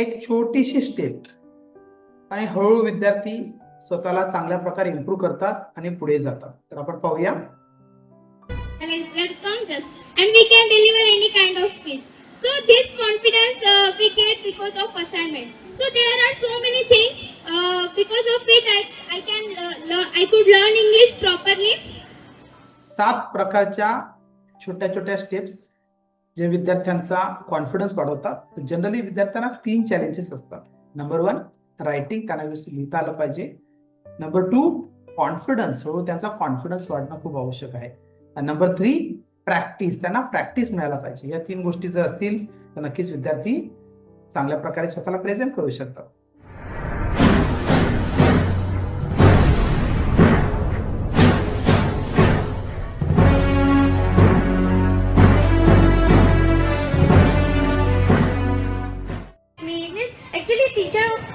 एक छोटीशी स्टेप आणि हळूहळू विद्यार्थी स्वतःला चांगल्या प्रकारे इम्प्रूव्ह करतात आणि पुढे जातात. तर आपण पाहूया. Let's come just and we can deliver any kind of speech. So this confidence we get because of assignment. So there are so many things because of it I could learn English properly. 7 प्रकारच्या छोट्या छोट्या steps जे विद्यार्थ्यांचा confidence वाढवतात. Generally विद्यार्थ्यांना 3 challenges असतात. Number 1 writing, त्यांना व्यवस्थित लिहिता आलं पाहिजे. नंबर 2 कॉन्फिडन्स, हळूहळू त्यांचा कॉन्फिडन्स वाढणं खूप आवश्यक आहे. आणि नंबर 3 प्रॅक्टिस, त्यांना प्रॅक्टिस मिळायला पाहिजे. या 3 गोष्टी जर असतील तर नक्कीच विद्यार्थी चांगल्या प्रकारे स्वतःला प्रेझेंट करू शकतात. Actually,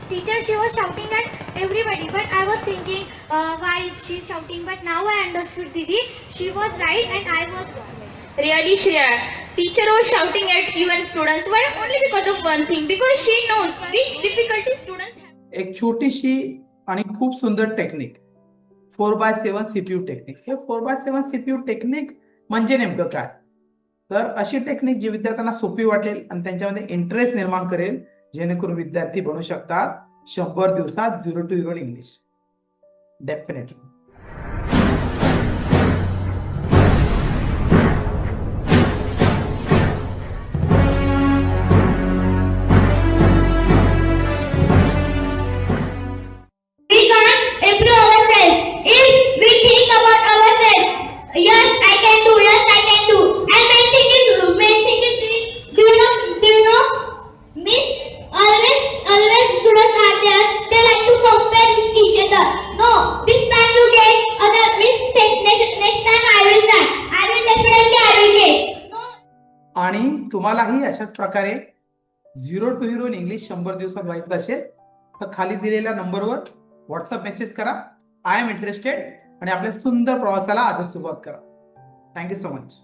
teacher, she was shouting at everybody, but I was thinking, why she is shouting? But now I understood, Didi. She was right, and I was wrong. Really, Shreya, teacher was shouting at you and students. Why? Only because of one thing, because she knows the difficulty students have. एक छोटीशी आणि खूप सुंदर technique 4x7 CPU technique. हे 4x7 CPU technique म्हणजे नेमकं काय? तर अशी टेक्निक जी विद्यार्थ्यांना सोपी वाटेल आणि त्यांच्यामध्ये इंटरेस्ट निर्माण करेल, जेणेकरून विद्यार्थी बनू शकतात 100 दिवसात 0 to hero English. Definitely. We can't improve ourselves if we think about ourselves. Yes, I can do. Yes, I can do. And main thing is, do you know? Miss, always students are there. They like to compare with each other. No, this time you get other. Miss, next time I will try. I will definitely get. No. आणि तुम्हालाही अशाच प्रकारे 0 to hero English 100 दिवसात व्हायचं असेल तर खाली दिलेल्या नंबरवर व्हॉट्सअप मेसेज करा. आय एम इंटरेस्टेड आणि आपल्या सुंदर प्रवासाला आजच सुरुवात करा. Thank you so much.